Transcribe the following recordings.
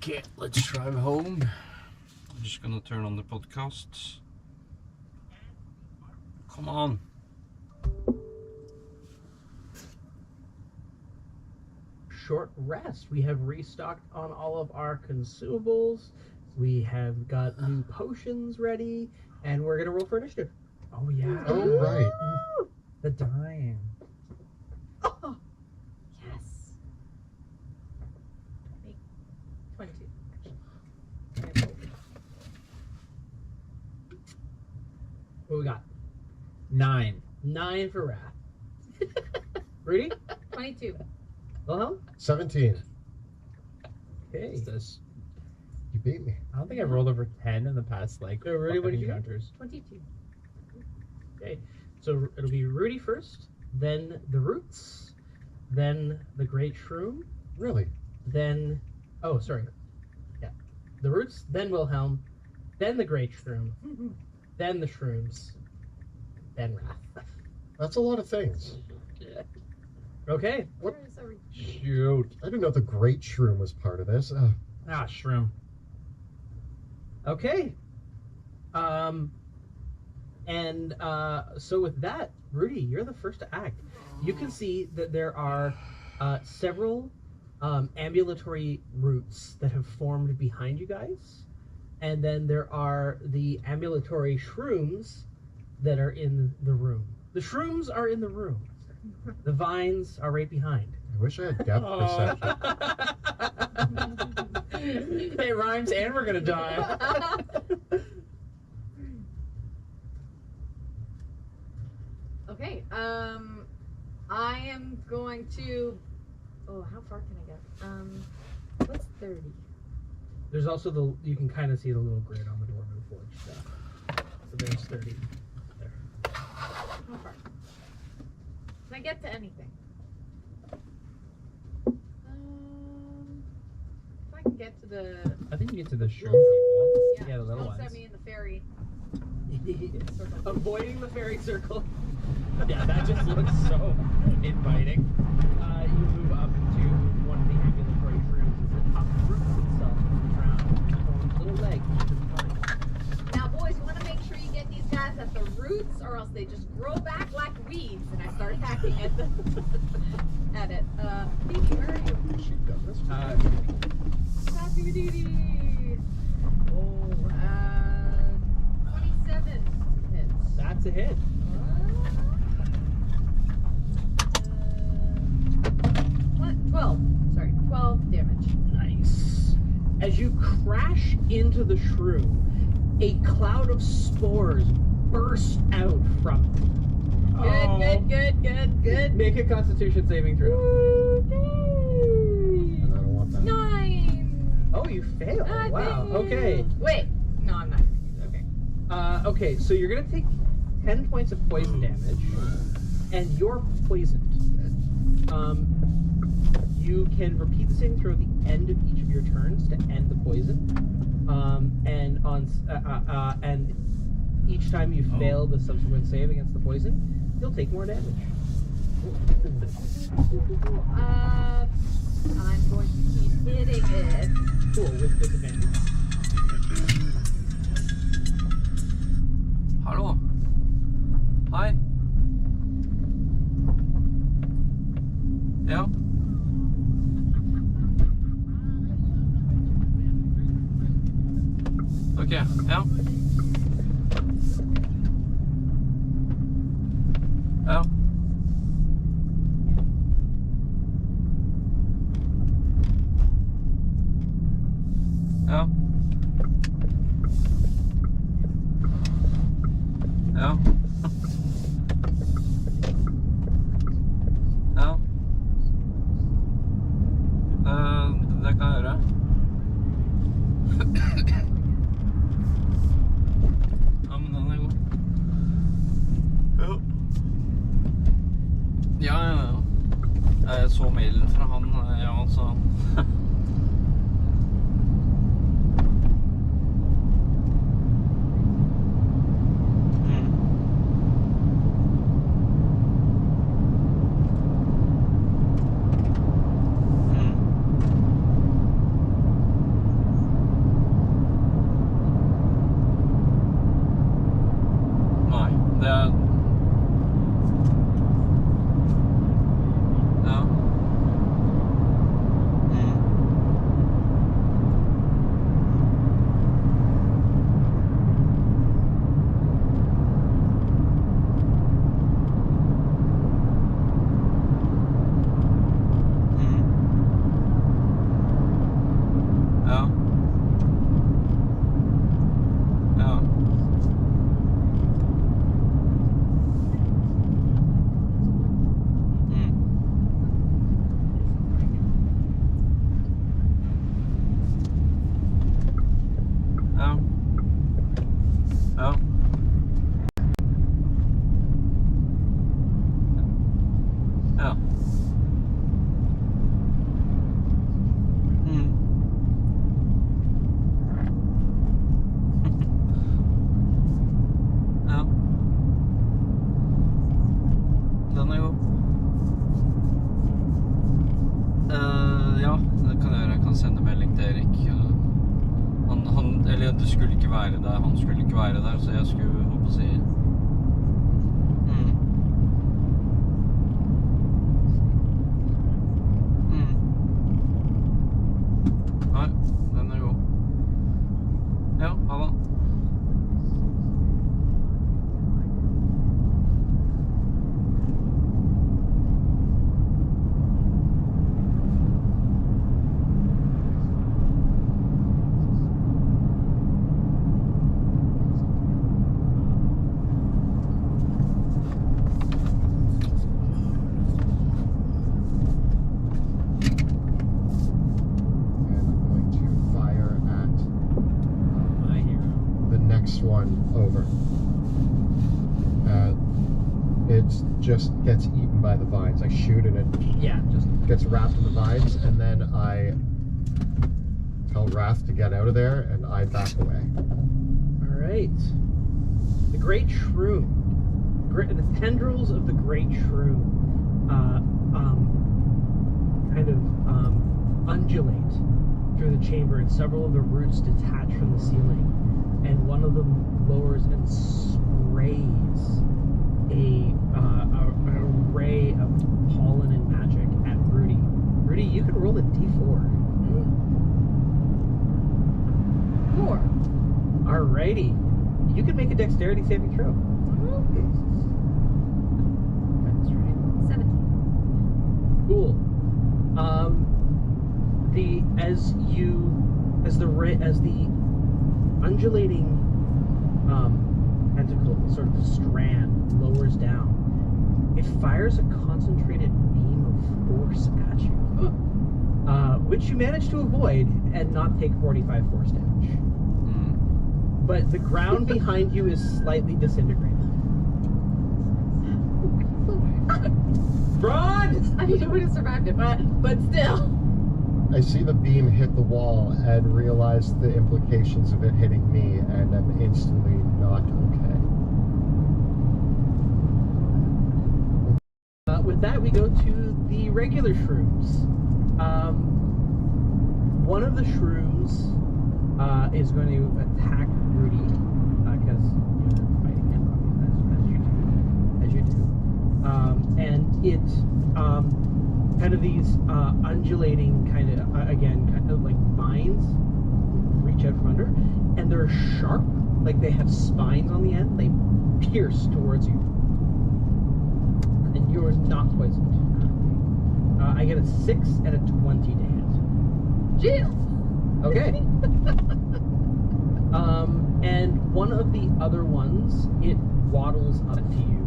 Okay, let's drive home. I'm just gonna turn on the podcasts. Come on. Short rest. We have restocked on all of our consumables. We have got new potions ready, and we're gonna roll for initiative. Oh yeah. Oh, right. The dying. Oh, yes. 22. What we got? 9. 9 for Wrath. Rudy? 22. Wilhelm? 17. Okay. What's this? You beat me. I don't think I've rolled over 10 in the past, like, So, Rudy, what did you get? encounters. 22. Okay. So it'll be Rudy first, then the Roots, then the Great Shroom, Really? then... Oh, sorry. Yeah. The Roots, then Wilhelm, then the Great Shroom, then the Shrooms, then Wrath. That's a lot of things. Okay. What? Where is everything? Shoot. I didn't know the Great Shroom was part of this. Ah, shroom. Okay. So with that, Rudy, you're the first to act. You can see that there are several ambulatory roots that have formed behind you guys, and then there are the ambulatory shrooms that are in the room. The shrooms are in the room. The vines are right behind. I wish I had depth perception. It rhymes and we're gonna die. Okay, I am going to... Oh, how far can I get? What's 30? There's also you can kind of see the little grid on the Dwarven Forge stuff. So there's 30 there. How far? Can I get to anything? If I can get to the... I think you get to the shroom people. Yeah, the little don't ones. set me in the fairy. Avoiding the fairy circle. Yeah, that just looks so inviting. You move up to one of the ambulatory shrooms as it uproots itself from the ground, forms little legs to the vine. Now, boys, you want to make sure you get these guys at the roots, or else they just grow back like weeds, and I start hacking at the at it. Phoebe, where are you? Shoot gun. That's Happy Dee. Oh, 27 hits. That's a hit. 12 damage. Nice. As you crash into the shroom, a cloud of spores burst out from it. Good. Make a Constitution saving throw. I don't want that. 9. Oh, you failed. I Wow. failed. Okay. Wait. No, I'm not gonna use it. Okay. Okay, so you're gonna take 10 points of poison damage, and you're poisoned. You can repeat the saving throw at the end of each of your turns to end the poison, and each time you fail the subsequent save against the poison, you'll take more damage. I'm going to keep hitting it. Cool, with disadvantage. Hello. Hi. Ja. Okay, ja. Ja. Ja. Ja. Ja. Det kan jeg gjøre. Ja, men den er god. Ja. Jeg så mailen fra han, ja, altså. Ja. Mm. Ja. Den er god. Ja, det kan jeg gjøre. Jeg kan sende melding til Erik. Eller det skulle ikke være der. Han skulle ikke være der, så jeg skulle håpe å si Nei, den er god. Ja, ha det. And I'm going to fire at My hero. the next one over. It just gets eaten by the vines. I shoot and it Yeah, just gets wrapped in the vines, and then I tell Wrath to get out of there, and I back away. all right. The great shroom, the tendrils of the great shroom, kind of undulate through the chamber, and several of the roots detach from the ceiling, and one of them lowers and sprays an array of pollen and magic at Rudy. Rudy, you can roll a d4. 4. Alrighty. You can make a dexterity saving throw. That's right. 17. Cool. As the undulating tentacle, sort of strand, lowers down, it fires a concentrated beam of force at you, which you manage to avoid and not take 45 force damage. But the ground behind you is slightly disintegrated. Run! I mean, I would have survived it, but still. I see the beam hit the wall and realize the implications of it hitting me, and I'm instantly not okay. With that, we go to the regular shrooms. One of the shrooms is going to attack Rudy because you're fighting him, as you do. And it kind of these undulating kind of like vines reach out from under, and they're sharp, like they have spines on the end. They pierce towards you, and you're not poisoned. I get a 6 and a 20 to hit. Jill! Okay. And one of the other ones, it waddles up to you,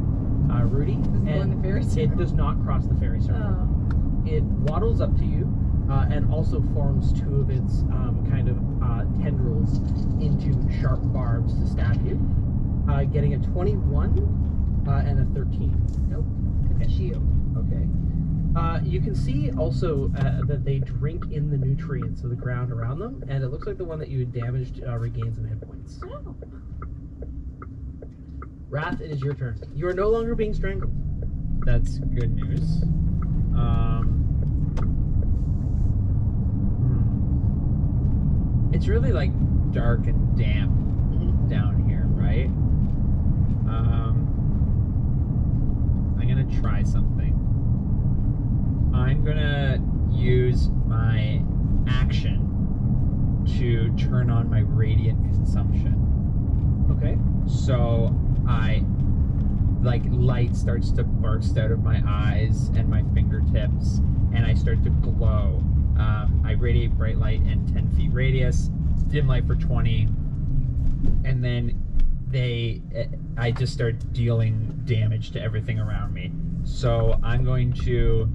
Rudy, Does it go in the fairy it circle? does not cross the fairy circle. Oh. It waddles up to you and also forms two of its tendrils into sharp barbs to stab you, getting a 21 and a 13. Nope. Okay. It's you. Okay. You can see also that they drink in the nutrients of the ground around them, and it looks like the one that you had damaged regains some hit points. Oh. Wrath, it is your turn. You are no longer being strangled. That's good news. It's really like dark and damp down here, right? I'm gonna try something. I'm gonna use my action to turn on my radiant consumption. Okay. So light starts to burst out of my eyes and my fingertips, and I start to glow. I radiate bright light and 10 feet radius, dim light for 20, and then I just start dealing damage to everything around me. So I'm going to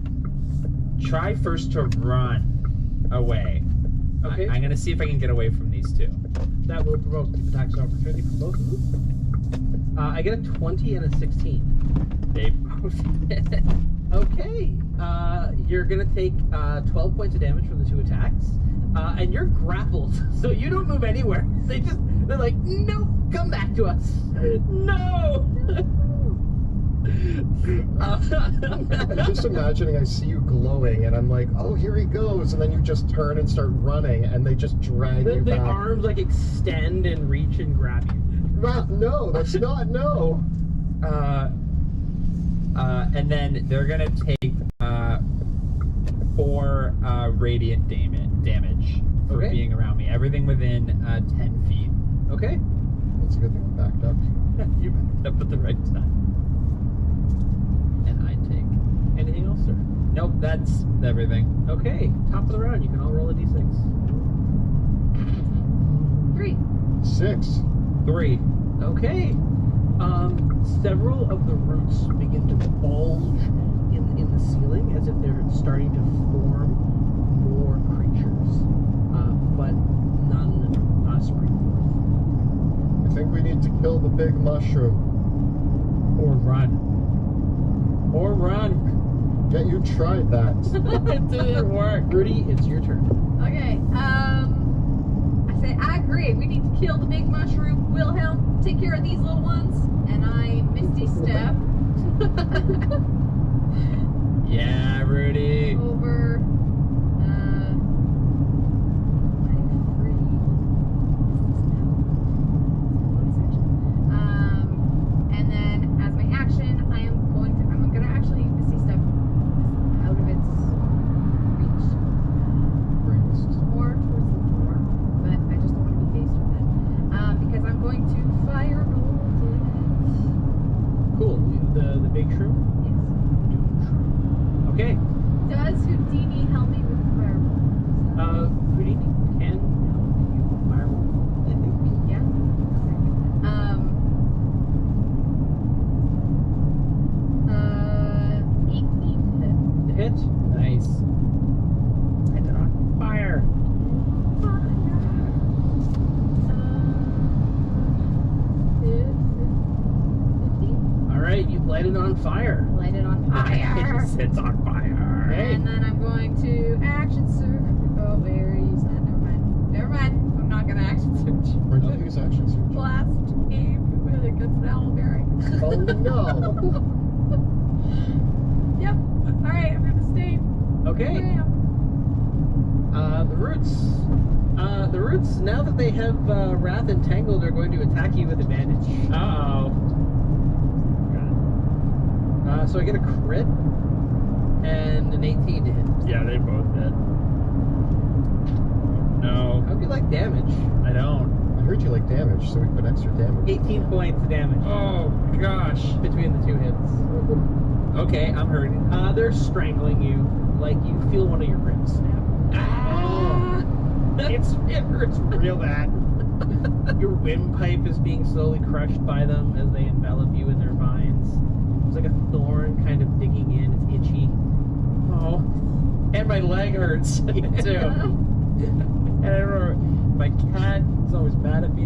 try first to run away. Okay. I'm gonna see if I can get away from these two. That will provoke attacks of opportunity from both of them. I get a 20 and a 16. They both hit. Okay. Okay. You're gonna take 12 points of damage from the 2 attacks, and you're grappled, so you don't move anywhere. They're like, no, come back to us. No. I'm just imagining I see you glowing, and I'm like, oh, here he goes, and then you just turn and start running, and they just drag you The back. arms like extend and reach and grab you. Raph, no, that's not no. And then they're gonna take 4 radiant damage for Okay. being around me. Everything within 10 feet. Okay. That's a good thing I backed up. You backed up at the right time. And I take. Anything else, sir? Nope, that's everything. Okay. Top of the round. You can all roll a d6. 3. 6. 3. Okay. Several of the roots begin to bulge in the ceiling as if they're starting to form more creatures, but none spring forth. I think we need to kill the big mushroom. Or run. Or run. Yeah, you tried that. It didn't work. Rudy, it's your turn. Okay. I say I agree. We need to kill the big mushroom. Wilhelm, take care of these little ones, and I misty step Yeah, Rudy. over. My free. And then as my action, I'm gonna actually misty step out of its reach. More towards the door, but I just don't want to be faced with it. Because I'm going to firebolt Cool. The big shroom? it. Yes. Okay. Does Houdini help me with firebolt? Houdini can help you with fireball, I think. Yeah. Okay. 18 The hit. Nice. Set it on fire. to hit. 15. All right, you light it on fire. Light it on fire. It's on fire. Hey. And then I'm going to action search. Oh, where use that? Never mind. Never mind. I'm not gonna action search. Where'd you use action surge? Last game with it gets an owlberry. Oh no! Yep. Alright, I'm gonna stay Okay. where I am. The roots, now that they have Wrath entangled, are going to attack you with advantage. Uh-oh. So I get a crit and an 18 to hit. Yeah, they both did. No, How do you like damage? I don't. I heard you like damage, so we put extra damage. 18 points of damage Oh, gosh. between the 2 hits. Okay, I'm hurting. They're strangling you, like you feel one of your ribs snap. Ah! It hurts real bad. Your windpipe is being slowly crushed by them as they envelop you in their vines. It's like a thorn kind of digging in. It's itchy. Oh, and my leg hurts too. And I remember my cat is always mad at me.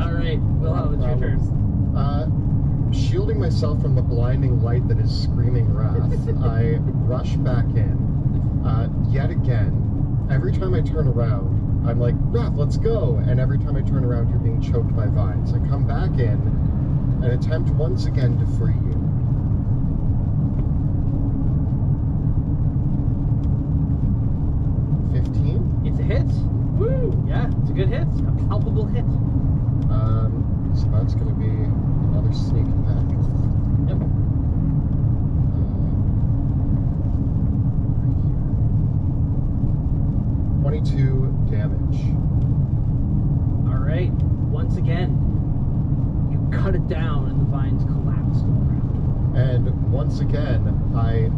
All right, Wilhelm, it's your turn. Shielding myself from the blinding light that is screaming wrath, I rush back in. Yet again, every time I turn around, I'm like, Wrath, let's go! And every time I turn around, you're being choked by vines. I come back in and attempt once again to free you. It's a hit. Woo! Yeah, it's a good hit. A palpable hit. So that's going to be another sneak attack. Yep. 22 damage. All right. Once again, you cut it down and the vines collapse to the ground. And once again, I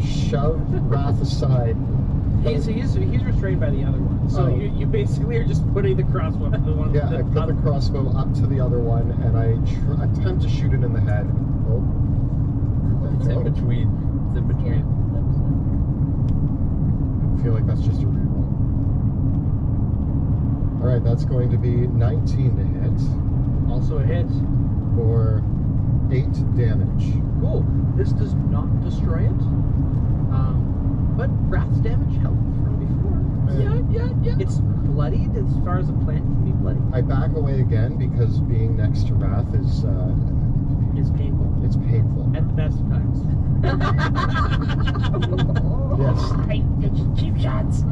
shove Wrath aside. So he's restrained by the other one. So Oh. you basically are just putting the crossbow to the one. Yeah, I put the crossbow up to the other one, and I attempt to shoot it in the head. Oh. It's in between. It's in between. I feel like that's just a reroll. Alright, that's going to be 19 to hit Also a hit. for 8 damage. Cool. This does not destroy it. But Wrath's damage held from before. Yeah. It's bloodied as far as a plant can be bloodied. I back away again because being next to Wrath is It's painful. it's painful. At the best of times. Yes. I cheap shots.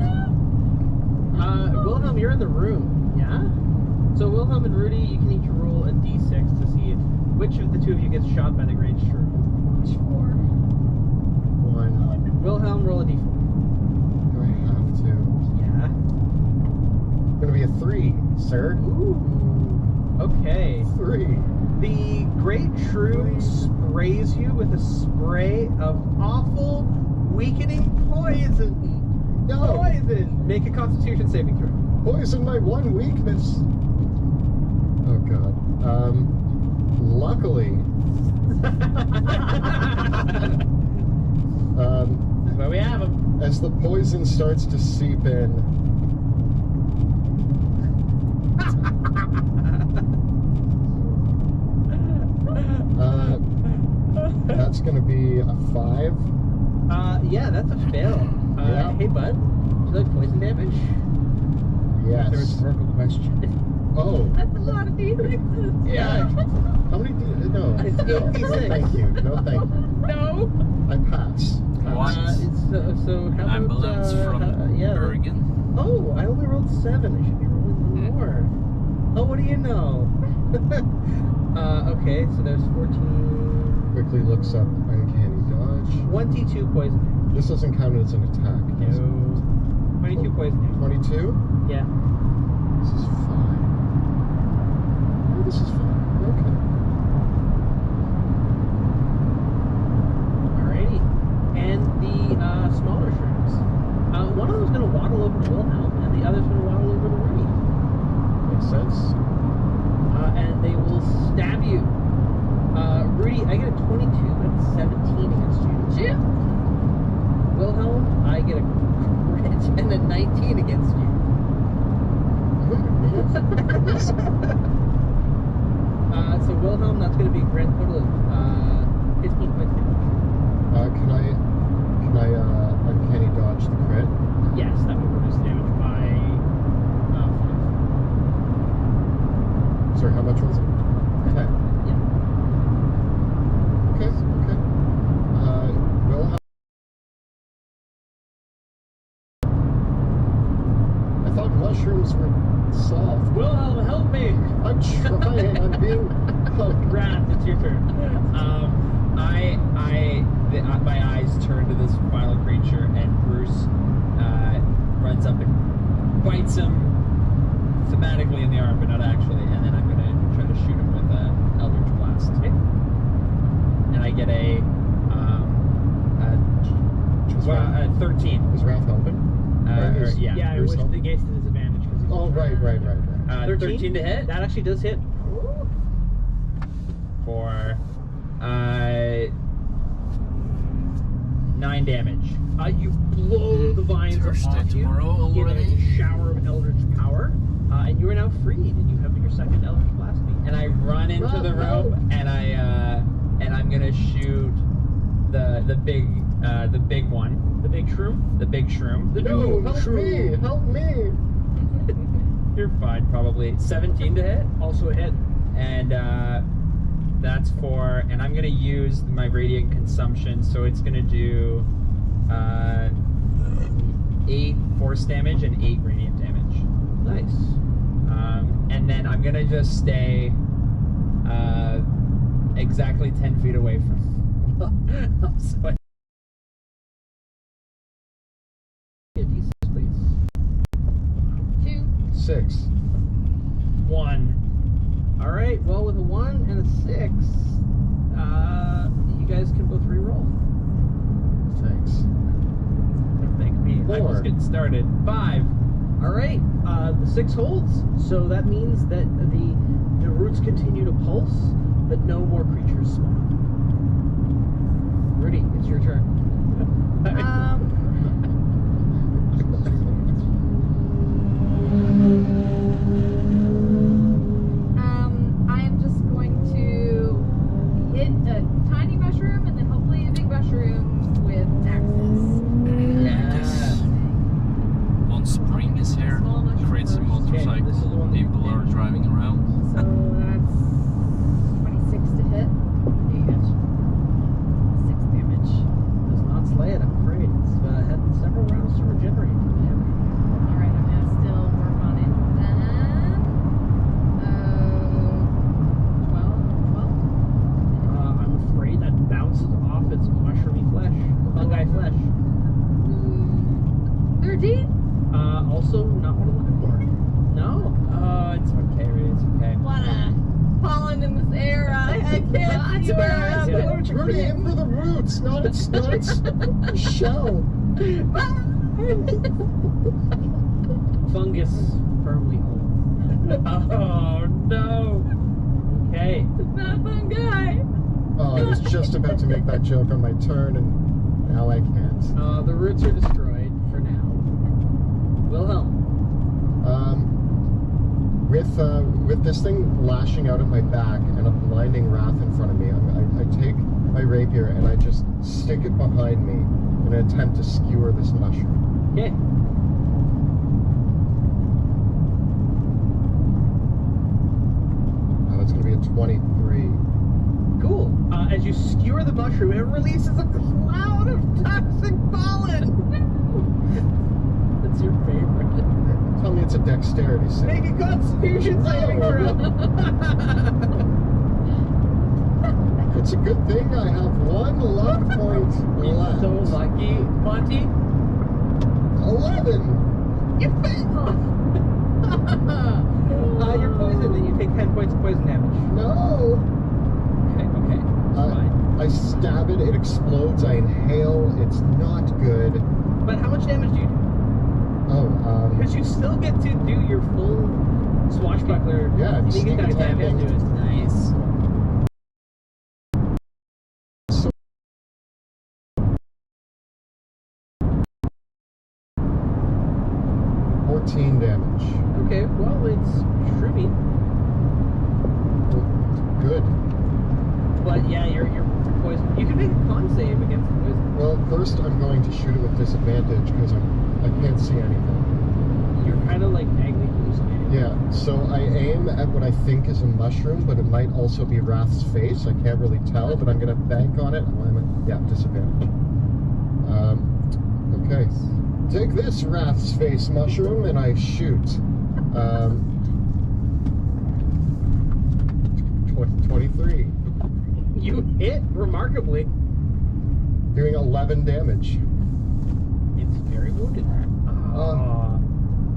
Wilhelm, you're in the room. Yeah? So Wilhelm and Rudy, you can each roll a d6 to see which of the two of you gets shot by the great shrew. 1. Wilhelm, roll a d4. Do I have to? Yeah. Gonna be a 3, sir. Ooh. Okay. 3. The great shrew sprays you with a spray of awful, weakening poison. No! Poison! Make a Constitution saving throw. Poison my one weakness. Oh god. Luckily, That's why we have them. as the poison starts to seep in, that's gonna be a 5. Yeah, that's a fail. Yeah. Hey, bud. Do you like poison damage? Yes. There's a rhetorical question. Oh. That's a lot of D6s. Yeah. How many no. It's No, 86. thank you. No, thank you. No. I pass. What? So how about, Ambulance from yeah. Bergen. Oh, I only rolled 7. I should be rolling more. Oh, what do you know? Okay, so there's 14... Quickly looks up uncanny dodge. 22 poison damage. This doesn't count as an attack. does it? No. 22 poison damage. 22? Yeah. This is fine. Oh, this is fine. Okay. Alrighty. And the smaller shrooms. One of them's going to waddle over to Wilhelm, and the other's going to waddle over to Rudy. Makes sense. And they will stab you. Rudy, I get a 22 and a 17 against you. Shoot. Wilhelm, I get a crit and a 19 against you. So Wilhelm, that's going to be a grand total of 15 points damage. Can I uncanny dodge the crit? Yes, that would reduce damage by 5. Sorry, how much was it? 10. Yeah. Okay, okay. Wilhelm. I thought mushrooms were soft. Wilhelm, help me! I'm trying. I'm being. Oh, Wrath, it's your turn. My eyes turn to this final creature, and Bruce runs up and bites him thematically in the arm, but not actually. And then I'm gonna try to shoot him with an Eldritch Blast. Okay. And I get a 13. Is Wrath helping? Yeah. Yeah, Bruce which help? negates the disadvantage. Oh, right. 13 to hit That actually does hit. for 9 damage. You blow the vines Thursday off you tomorrow in already. a shower of Eldritch power, and you are now freed, and you have your second Eldritch Blast beat. And I run into the room, and I'm gonna shoot the big one, The big shroom. the big shroom. The No, doom help shroom. me! Help me! You're fine, probably 17 to hit, Also a hit. and that's for. And I'm gonna use my radiant consumption, so it's gonna do 8 force damage and 8 radiant damage. Nice. And then I'm gonna just stay exactly 10 feet away from. So I- Yeah, D6, please. 2. 6. 1. All right. Well, with a 1 and a 6, you guys can both re-roll. Thanks. Don't thank me. I'm 4. just getting started. 5. All right. The 6 holds, so that means that the roots continue to pulse, but no more creatures spawn. Rudy, it's your turn. I am just going to hit 13? Also not what I'm looking for. No. Oh, it's okay, Rudy. It's okay. What a pollen in this air. I can't see where I am. Rudy, aim for the roots, not its shell. Fungus firmly hold. Oh no. Okay. It's not a fun guy. Oh, I was just about to make that joke on my turn, and now I can't. The roots are destroyed for now. Wilhelm. With this thing lashing out at my back and a blinding wrath in front of me, I take my rapier and I just stick it behind me in an attempt to skewer this mushroom. Okay. That's going to be a 23. Cool. As you skewer the mushroom, it releases a cloud of toxic pollen. That's your favorite. Tell me it's a dexterity save. Make a Constitution saving throw. It's a good thing I have one luck point You're left. so lucky, Monty. 11. You failed. You're poisoned, and you take 10 points of poison damage. No. Okay, it's fine. I stab it, it explodes, I inhale, it's not good. But how much damage do you do? Oh, Because you still get to do your full swashbuckler Yeah, sneak sneak attack attack into it. Nice. 14 damage. Okay, well, it's shroomy. Good. But yeah, you're poisoned. You can make a con save against the poison. Well, first I'm going to shoot it with disadvantage because I can't see anything. You're kind of like vaguely hallucinating. Yeah, so I aim at what I think is a mushroom, but it might also be Wrath's face. I can't really tell, but I'm going to bank on it. Yeah, disadvantage. Okay. Take this, Wrath's face mushroom, and I shoot. 23. You hit remarkably. Doing 11 damage. It's very wounded. Oh.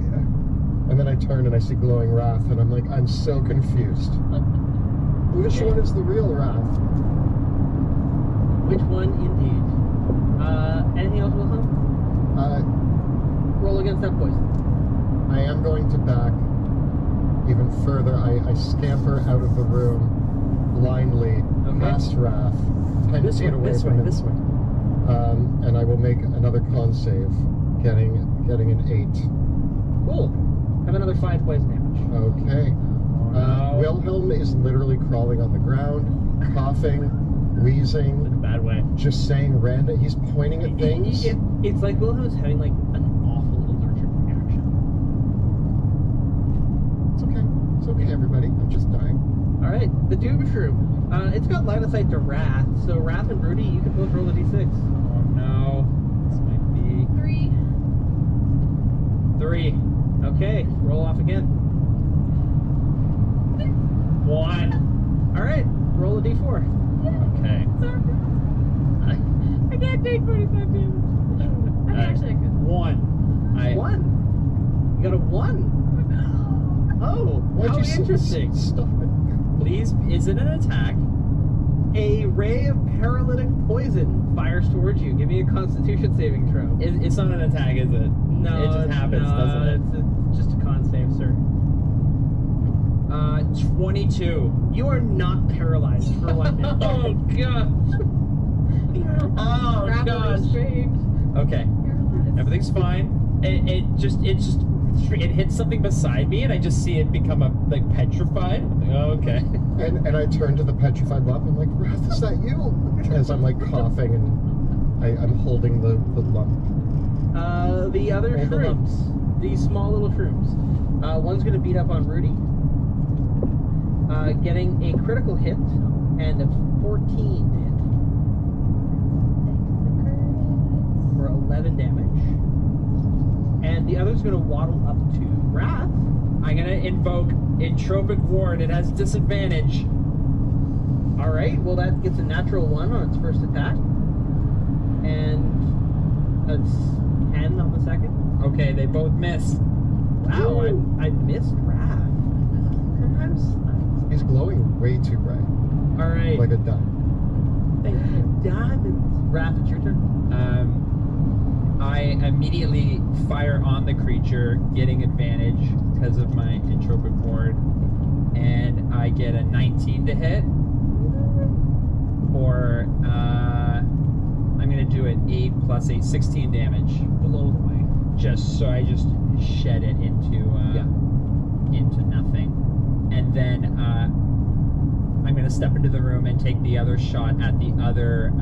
Yeah. And then I turn and I see glowing Wrath, and I'm like, I'm so confused. Which one is the real Wrath? Which one, indeed? Anything else, Wilhelm? Roll against that poison. I am going to back even further. I scamper out of the room blindly, past Wrath, 10 feet away from it. This way. And I will make another con save, getting an 8. Cool. Have another 5 poison damage. Okay. Wilhelm is literally crawling on the ground, coughing, wheezing, In a bad way. just saying random. He's pointing at things. It's like Wilhelm's having like an awful allergic reaction. It's okay. It's okay, everybody. I'm just dying. All right, the Doom Shroom. It's got line of sight to Wrath, so Wrath and Rudy, you can both roll a d6. Oh no. This might be 3. 3. Okay, roll off again. 1. All right, roll a d4. Okay. Sorry. I can't take 45 damage. I actually I could. 1. 1. You got a 1. Oh, Why'd how you interesting. Stop it. Please, is it an attack? A ray of paralytic poison fires towards you. Give me a Constitution saving throw. It's not an attack, is it? No, It just happens, doesn't it? It's just a con save, sir. 22. You are not paralyzed for 1 minute. Oh god. Oh Rapidly gosh. restrained. Okay. Paralyzed. Everything's fine. It hits something beside me, and I just see it become like petrified. I'm like, oh, okay. And I turn to the petrified lump. I'm like, Wrath, is that you? As I'm like coughing and I'm holding the lump. The other Hold the shrooms, the small little shrooms. One's going to beat up on Rudy, getting a critical hit and a 14 hit for 11 damage. And the other's going to waddle up to Wrath. I'm gonna invoke Entropic Ward. It has disadvantage. All right, well that gets a natural 1 on its first attack, and it's 10 on the second. Okay, they both miss. Wow, Ooh. I missed Raph. Sometimes. He's glowing way too bright, All right. like a diamond. Thank you, diamonds. Raph, it's your turn. I immediately fire on the creature, getting advantage because of my entropic ward, and I get a 19 to hit. Or I'm gonna do an 8 plus 8, 16 damage. Below the way. So I just shed it into nothing, and then I'm gonna step into the room and take the other shot at the other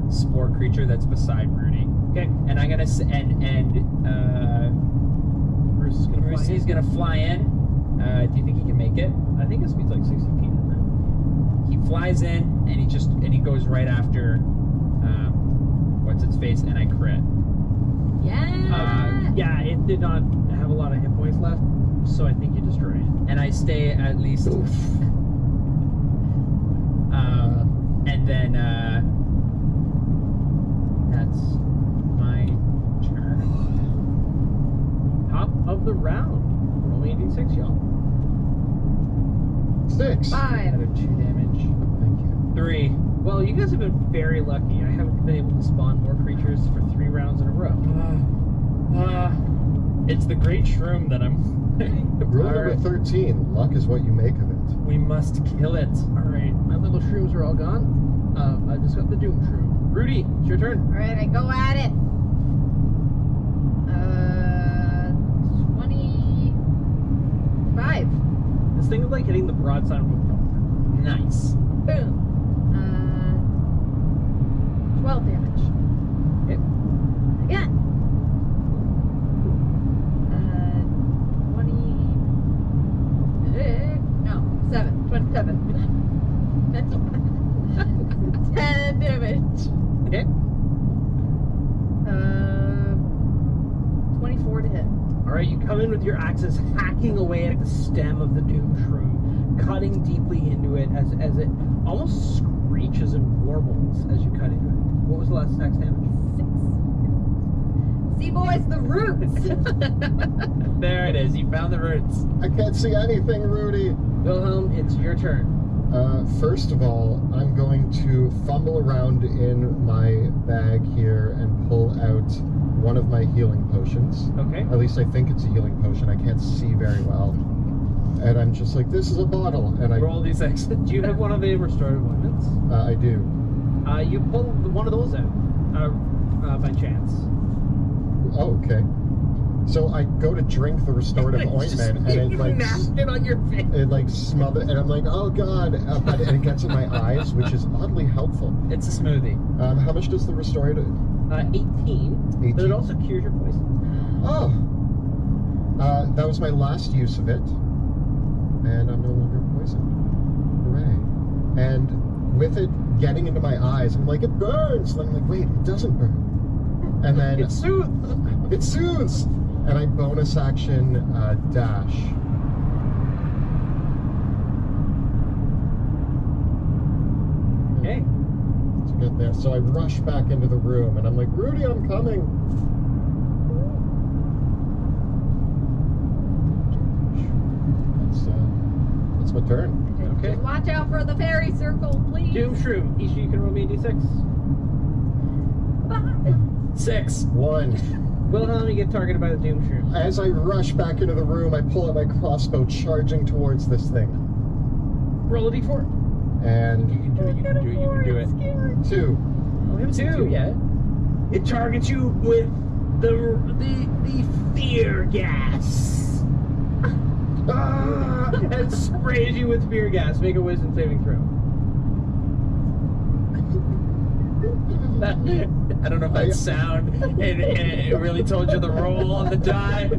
spore creature that's beside Rudy. Okay. And I'm gonna Bruce is gonna fly Brucey's in. gonna fly in. Do you think he can make it? I think it speeds like 60 feet, isn't He flies in and he goes right after what's its face, and I crit. Yeah. it? Yeah, it did not have a lot of hit points left, so I think you destroy it. And I stay at least. And then that's my turn. Top of the round. Roll me a d6, y'all. 6. 5. Another 2 damage. Thank you. 3. Well, you guys have been very lucky. I haven't been able to spawn more creatures for 3 rounds in a row. It's the great shroom that I'm. Rule number Alright. 13. Luck is what you make of it. We must kill it. Alright, my little shrooms are all gone. I just got the Doom Shroom. Rudy, it's your turn. All right, I go at it. 25. This thing is like hitting the broadside of a boat. Nice. Boom. 12 damage. Okay. Again. 27. 10 damage. Okay. 24 to hit. Alright, you come in with your axes, hacking away at the stem of the Doom Shroom, cutting deeply into it as it almost screeches and warbles as you cut into it. What was the last axe damage? 6. See, boys, the roots. There it is. You found the roots. I can't see anything, Rudy. Wilhelm, it's your turn. First of all, I'm going to fumble around in my bag here and pull out one of my healing potions. Okay. At least I think it's a healing potion. I can't see very well. And I'm just like, this is a bottle. And I Roll d6. Do you have one of the restorative ointments? I do. You pull one of those out by chance. Oh, okay. So I go to drink the restorative ointment, and it like napkin on your face. it like smothers, and I'm like, oh god! But and it gets in my eyes, which is oddly helpful. It's a smoothie. How much does the restorative? 18. But 18. it also cures your poison. Oh, that was my last use of it, and I'm no longer poisoned. Hooray! And with it getting into my eyes, I'm like, it burns. And I'm like, wait, it doesn't burn. And then It soothes. it soothes. And I bonus action dash. Okay. To get there. So I rush back into the room and I'm like, Rudy, I'm coming. That's my turn. Okay. Just watch out for the fairy circle, please. Doom Shroom. Isha, you can roll me a d6. 6. 1. Wilhelm, you get targeted by the Doom Shroom. As I rush back into the room, I pull out my crossbow, charging towards this thing. Roll a d4. And You can do it. You can do it. You can do it. 2. We haven't Two yet. It targets you with the fear gas. And sprays you with fear gas. Make a wisdom saving throw. I don't know if that sound it really told you the roll on the die.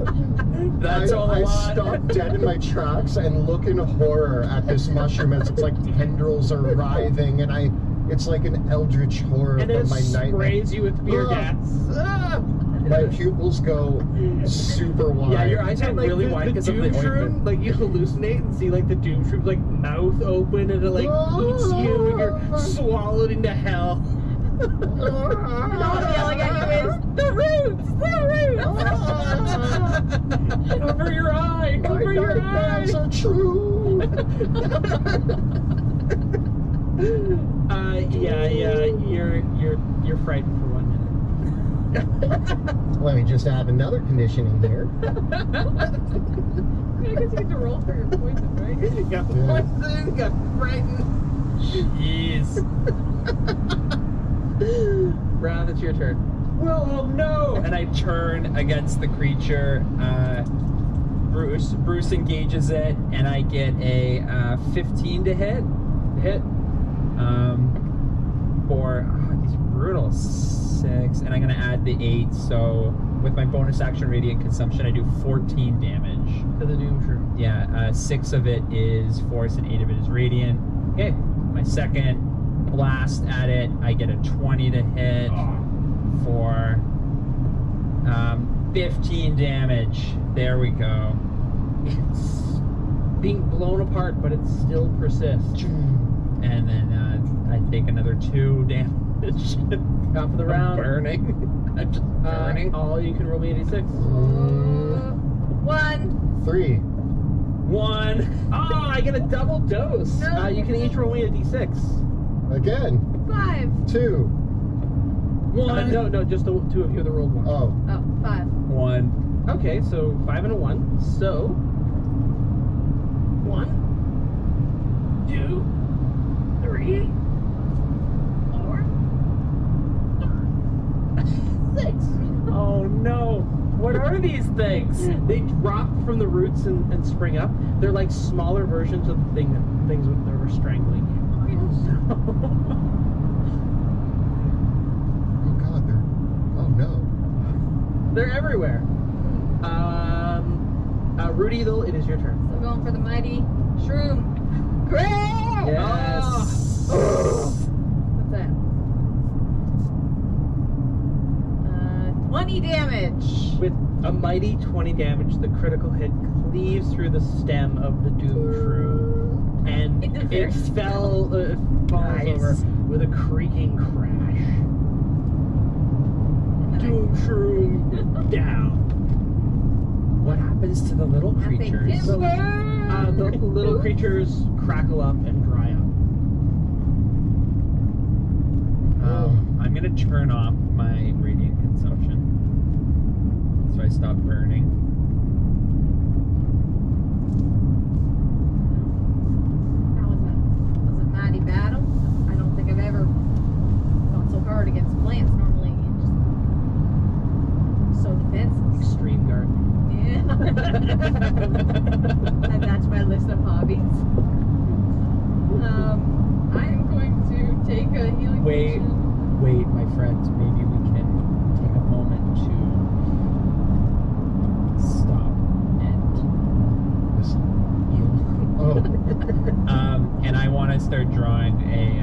That's all I a lot. stop dead in my tracks and look in horror at this mushroom as it's like tendrils are writhing, and it's like an eldritch horror And then from it my nightmare. sprays you with fear Ah. gas. Ah. My pupils go super wide. Yeah, your eyes And are like really the wide because of the Doom Shroom, ointment. like you hallucinate and see like the Doom Shroom's like mouth open and it like eats you and you're swallowed into hell. And all I'm yelling at you is, the roots! The roots! over your Nightmares eye. are true. Yeah, you're frightened for 1 minute. Let me just add another conditioning here. I guess you get to roll for your poison, right? You got Yeah. poison, you got frightened. Jeez. Brown, it's your turn. Well, oh no! And I turn against the creature. Bruce engages it, and I get a 15 to hit. Hit. For these brutal 6, and I'm gonna add the 8. So with my bonus action radiant consumption, I do 14 damage. To the Doom Shroom. Yeah, 6 of it is force, and 8 of it is radiant. Okay. My second blast at it, I get a 20 to hit for 15 damage. There we go. It's being blown apart, but it still persists. And then I take another 2 damage. Top of the I'm round. burning. I'm just burning. All you can roll me 86. 1. 3. 1. Oh, I get a double dose. No. You can each roll me a d6. Again. 5. 2. 1. No, just the two of you that rolled one. Oh. Oh, 5. 1. Okay, so 5 and a 1. So 1, 2, 3, 4, 6. Oh no. What are these things? They drop from the roots and spring up. They're like smaller versions of the things that were strangling you. Oh God. They're. Oh no. They're everywhere. Rudy, though, it is your turn. So going for the mighty shroom. Great! Yes. What's that? 20 damage. With a mighty 20 damage, the critical hit cleaves through the stem of the Doom Shroom, and It's a it very falls Nice. over with a creaking crash. And then Doom Shroom down. What happens to the little I say creatures? timber. The little creatures crackle up and dry up. I'm gonna turn off my radiant consumption, so I stop burning. How was that? Was it mighty battle? I don't think I've ever gone so hard against plants. Normally, just so defenseless. Extreme gardening. Yeah. And that's my list of hobbies. I'm going to take a healing Wait. potion. Wait, my friends, maybe we can take a moment to stop and This- heal. Oh. And I want to start drawing a.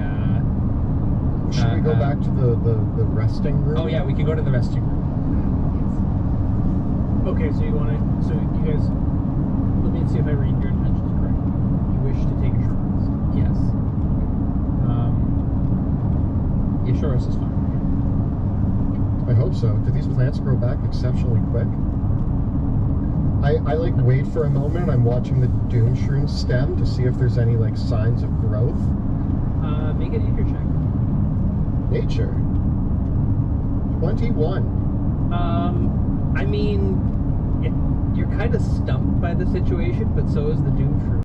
Should we go back to the resting room? Oh yeah, we can go to the resting room. Okay, so you guys, let me see if I read your intentions correctly. You wish to take a short rest. Yes. Yeah, sure, this is fine. I hope so. Do these plants grow back exceptionally quick? I like wait for a moment. I'm watching the Doom Shroom stem to see if there's any like signs of growth. Make a nature check. Nature. 21. I mean, you're kind of stumped by the situation, but so is the Doom Shroom.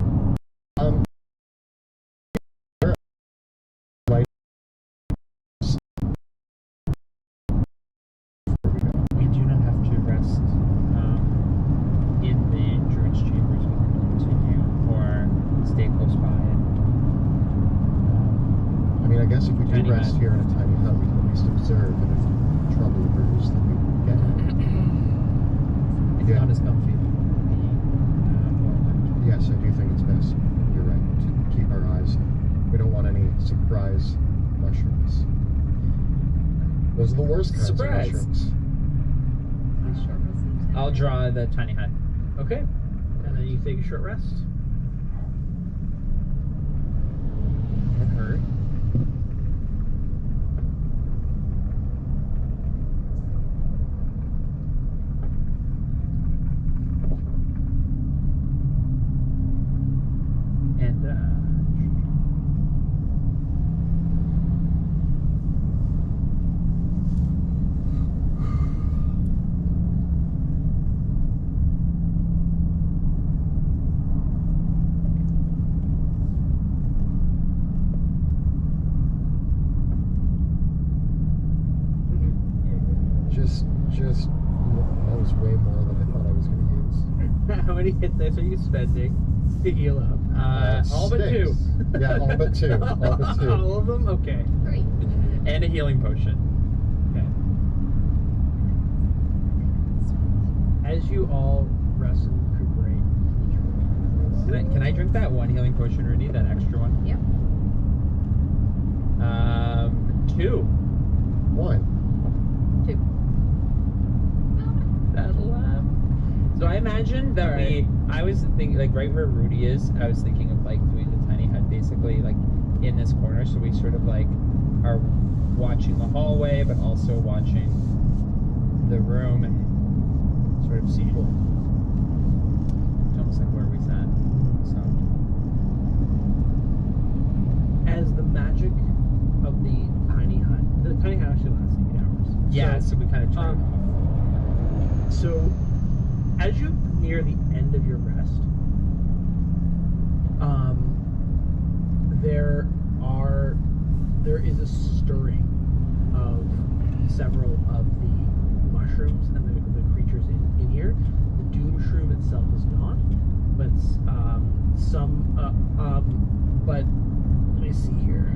We do not have to rest in the druid's chambers. We can continue or stay close by. I mean, I guess if we do Tiny rest hut. here in a tiny hut, we can at least observe, and if trouble brews, then we can get it. It's Yeah. not as comfy. Yes, I do think it's best. You're right to keep our eyes. We don't want any surprise mushrooms. Those are the worst kinds Surprise. of mushrooms. I'll draw the tiny hut. Okay, and then you take a short rest. It hurt. Just, that was way more than I thought I was going to use. How many hit dice are you spending to heal up? All but 6. 2. Yeah, all but 2. All but 2. All of them? Okay. 3. And a healing potion. Okay. As you all rest and recuperate. Can I drink that one healing potion or need that extra one? Yep. 2. 1. 2. So I imagine that I was thinking, like, right where Rudy is, I was thinking of, like, doing the tiny hut basically, like, in this corner, so we sort of, like, are watching the hallway, but also watching the room and sort of seeing. It's almost like where we sat. So. As the magic of the tiny hut actually lasts 8 hours. Yeah, so we kind of turned off. So, as you near the end of your rest, there is a stirring of several of the mushrooms and the creatures in here. The doom shroom itself is not, but but let me see here.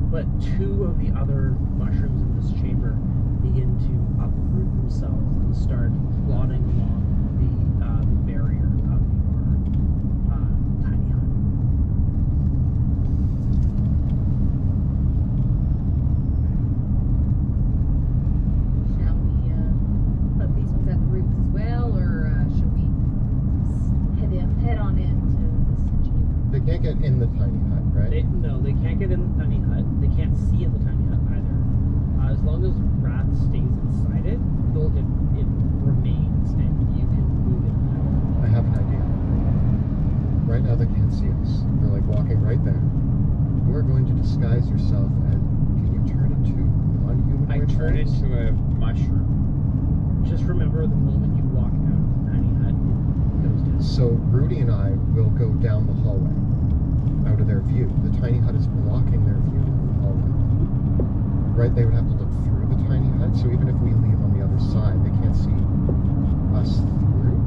But 2 of the other mushrooms in this chamber begin to uproot themselves and start plodding along the barrier of your tiny hut. Shall we put these ones at the roots as well, or should we head on into this chamber? They can't get in the tiny hut, right? No, they can't get in the tiny hut. They can't see in the tiny hut either. As long as Wrath stays inside it, it remains, and you can move it out. I have an idea. Right now they can't see us. They're like walking right there. You are going to disguise yourself and can you turn into non-human? I turn into a mushroom. Just remember the moment you walk out of the tiny hut, it goes down. So Rudy and I will go down the hallway, out of their view. The tiny hut is blocking their view down the hallway. Right, they would have to look through the tiny hut, so even if we leave on the other side, they can't see us through.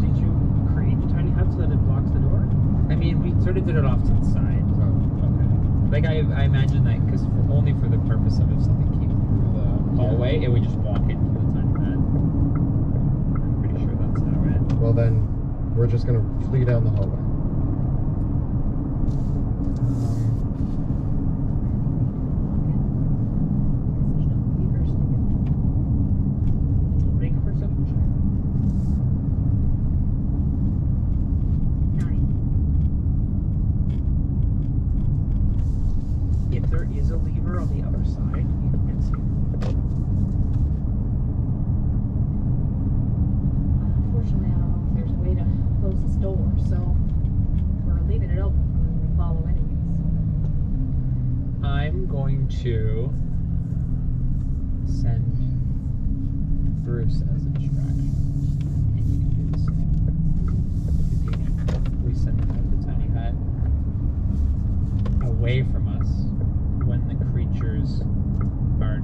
Did you create the tiny hut so that it blocks the door? I mean, we sort of did it off to the side. Oh. Okay. Like, I imagine that because only for the purpose of if something came through the hallway, it would just walk into the tiny hut. I'm pretty sure that's how it. Well then, we're just gonna flee down the hallway. Make a perception check. 9. If there is a lever on the other side, you can see it. Unfortunately, I don't know if there's a way to close this door, so we're leaving it open for them to follow anyways. I'm going to send Bruce as a distraction. And you can do the same. We send him out of the tiny hut away from us when the creatures are,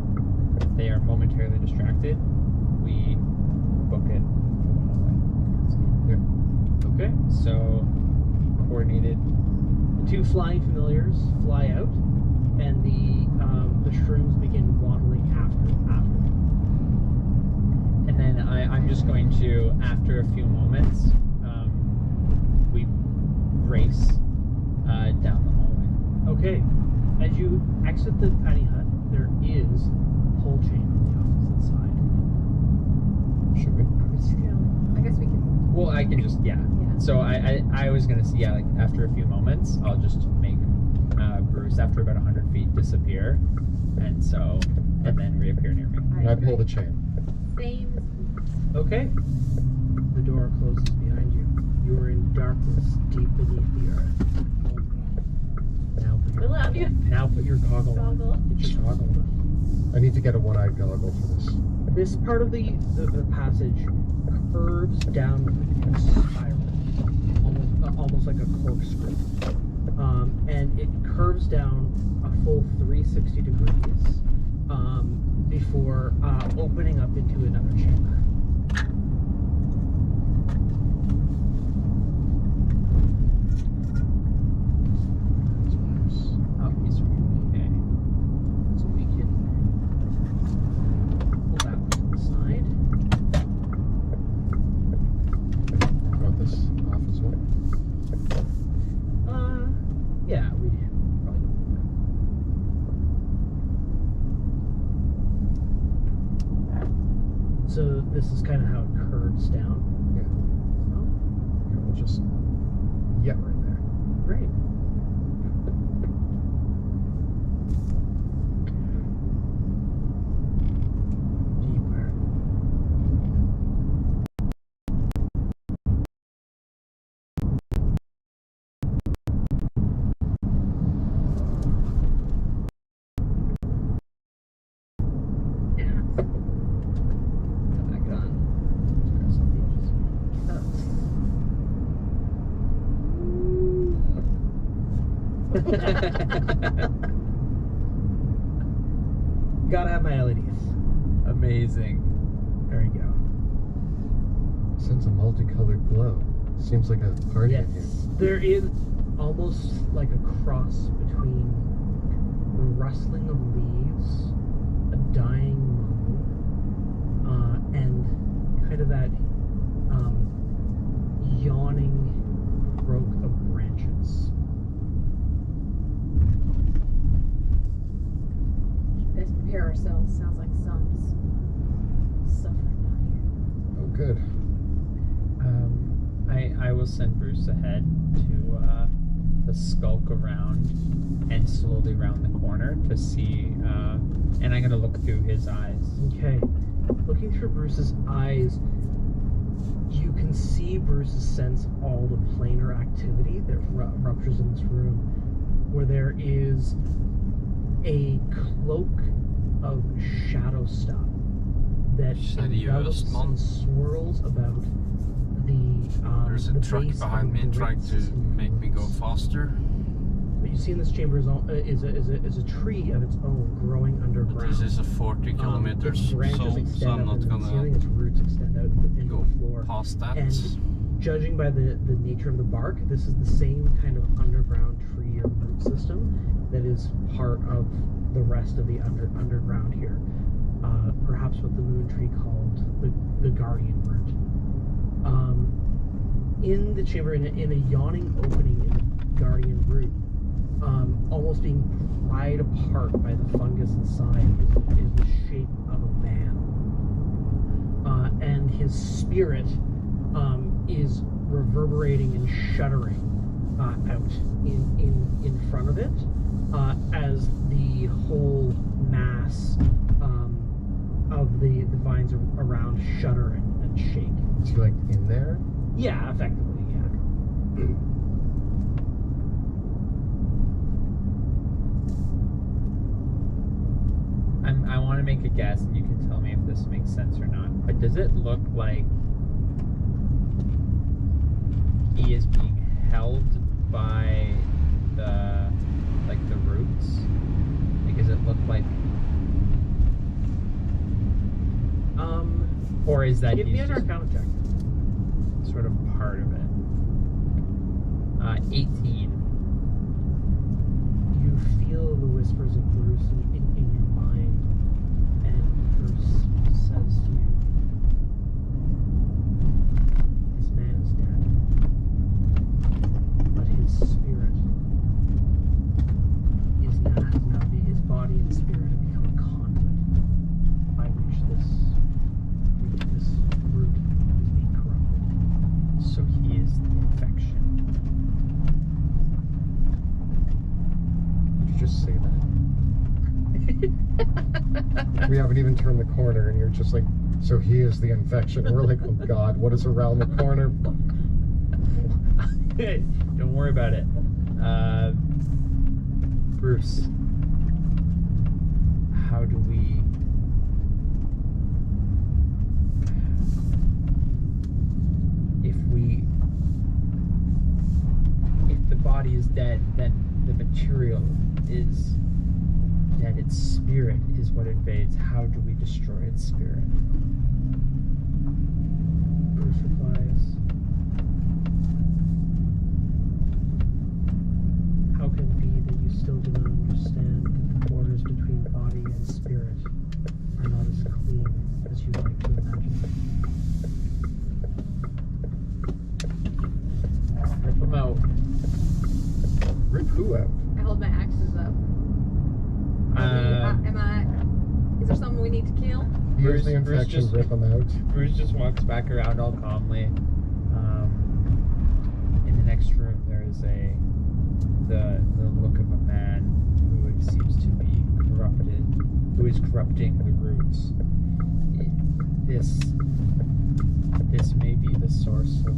if they are momentarily distracted, we book it for the hallway. Okay. So, coordinated. The 2 flying familiars fly out, and the shrooms begin waddling after them. And then I'm just going to, after a few moments, we race down the hallway. Okay. As you exit the tiny hut, there is a pole chain on the opposite side. Should we? I guess we can. Well, I can just, yeah. Yeah. So I was going to say, yeah, like after a few moments, I'll just make Bruce, after about 100 feet, disappear. And then reappear near me. And I pull the chain. Same. Okay. The door closes behind you. You are in darkness deep beneath the earth. We love you. Now put your goggle on. Goggle. Get your goggle on. I need to get a one-eyed goggle for this. This part of the passage curves down in a spiral, almost like a corkscrew. And it curves down a full 360 degrees before opening up into another chamber. Oh, he's okay. So we can pull that one to the side. Want this off as well? Yeah, we probably don't. So this is kind of how it curves down. Yeah. Okay, we'll just right there. Great. Deeper. Yeah. Got that gun. Turn some pages. Gotta have my LEDs. Amazing. There we go. Sends a multicolored glow. Seems like a party in here. Yes, there is almost like a cross between the rustling of leaves, a dying moon, and kind of that yawning croak of branches. Let's prepare ourselves. Sounds like some's suffering down Oh, good. I will send Bruce ahead to skulk around and slowly round the corner to see, and I'm gonna look through his eyes. Okay, looking through Bruce's eyes, you can see Bruce's sense of all the planar activity that ruptures in this room, where there is a cloak of shadow stuff that envelops Seriöst, man. and swirls about the There's a the truck base of behind the me trying to bricks and make me go roots. faster. What you see in this chamber is a tree of its own growing But underground. this is a 40 kilometers Its branches zone, extend so I'm up not into the ceiling, gonna its roots extend out into go the floor. past that. And judging by the nature of the bark, this is the same kind of underground tree or root system that is part of the rest of the underground here. Perhaps what the moon tree called the guardian root. In the chamber, in a yawning opening in the guardian root, almost being pried apart by the fungus inside, is the shape of a man. And his spirit is reverberating and shuddering out in front of it, as the whole mass of the vines around shudder and shake. Is he like in there? Yeah, effectively, yeah. I want to make a guess, and you can tell me if this makes sense or not. But does it look like he is being held by the roots? Like, does it look like, or is that Give he's me an just Arcana check. sort of part of it? 18. You feel the whispers of Bruce in your mind, and Bruce says to you, "This man is dead, but his spirit has now his body and spirit have become a conduit by which this root is being corrupted." So he is the infection. Did you just say that? We haven't even turned the corner, and you're just like, so he is the infection. And we're like, oh God, what is around the corner? Don't worry about it. Bruce, how do we... If the body is dead, then the material is dead that its spirit is what invades. How do we destroy its spirit? Bruce replies, how can it be that you still do not understand that the borders between body and spirit are not as clean as you like to imagine? Rip them out. Rip who out? I hold my axes up. Is there someone we need to kill? Here's the Bruce infection, just- rip them out. Bruce just walks back around all calmly. In the next room, there is the look of a man who seems to be corrupted, who is corrupting the roots. This may be the source of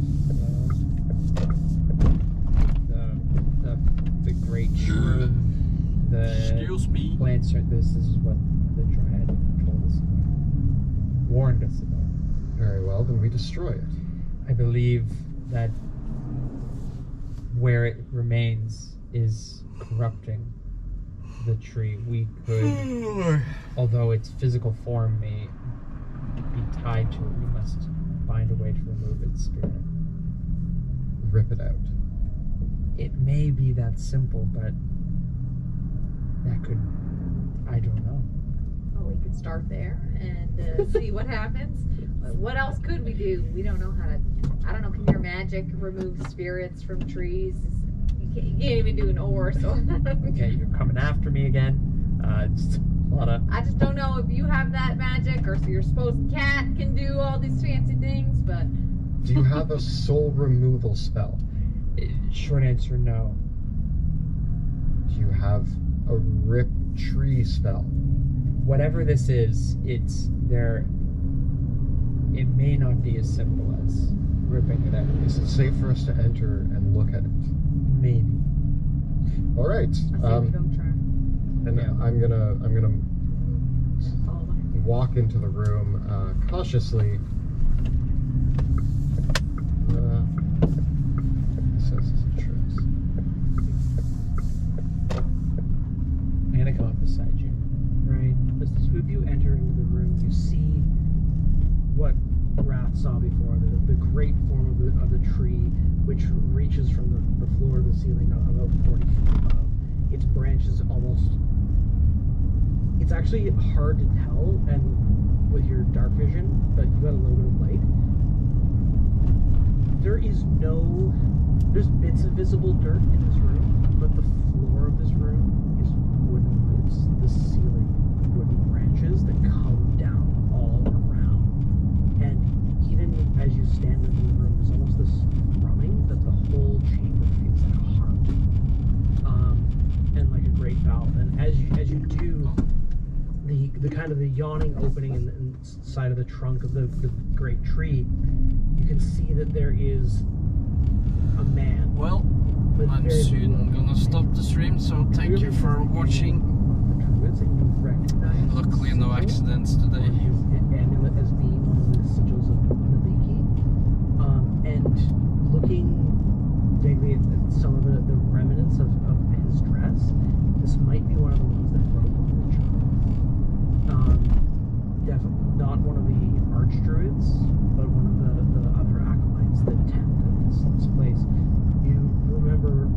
the great shroom. The Excuse me. plants are this is what the Dryad told us about, warned us about. Very well, then we destroy it. I believe that where it remains is corrupting the tree. We could, although its physical form may be tied to it, we must find a way to remove its spirit. Rip it out. It may be that simple, but that could, I don't know. Well, we could start there and see what happens. But what else could we do? We don't know how to. I don't know. Can your magic remove spirits from trees? You can't even do an oar. So Okay, you're coming after me again. Just a lot of. I just don't know if you have that magic or so your supposed cat can do all these fancy things. But Do you have a soul removal spell? Short answer, no. Do you have a rip tree spell? Whatever this is, it's there. It may not be as simple as ripping it out. Is it safe for us to enter and look at it? Maybe. All right. I say we go try. And Yeah. I'm gonna Follow behind. walk into the room cautiously. Says it's a truce. I'm gonna come up beside you. Right. As the two of you enter into the room, you see what Wrath saw before, the great form of the tree, which reaches from the floor to the ceiling about 40 feet above. Its branches almost... It's actually hard to tell, and with your dark vision, but you've got a little bit of light. There's bits of visible dirt in this room, but the floor of this room is wooden roots, the ceiling wooden branches that come down all around. And even as you stand in the room, there's almost this thrumming that the whole chamber feels like a heart, and like a great valve. And as you do, the kind of the yawning opening in the side of the trunk of the great tree, you can see that there is a man. Well, with I'm very soon little gonna stop the stream, so thank you for watching. The druids that you recognize. Luckily, no accidents today. His amulet as being one of the sigils of Naliki. And looking vaguely at some of the remnants of his dress, this might be one of the ones that broke on the child. Definitely not one of the archdruids, but one of the other acolytes that tend this place. You remember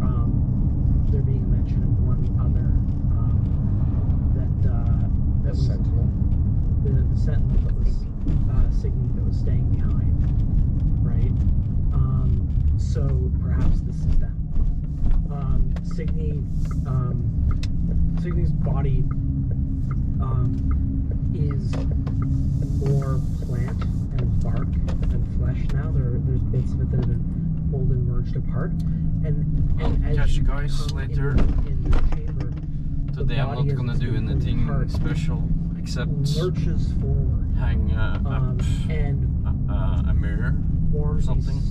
there being a mention of one other that was Sentinel. the sentinel that was Signy that was staying behind, right? So perhaps this is them. Signy's body is more plant and bark and flesh now. There's bits of it that have been pulled and merged apart. And I'll as catch you guys come later. in the chamber, Today I'm body not gonna is do anything apart, special except lurches forward hang up and a mirror. forms something. these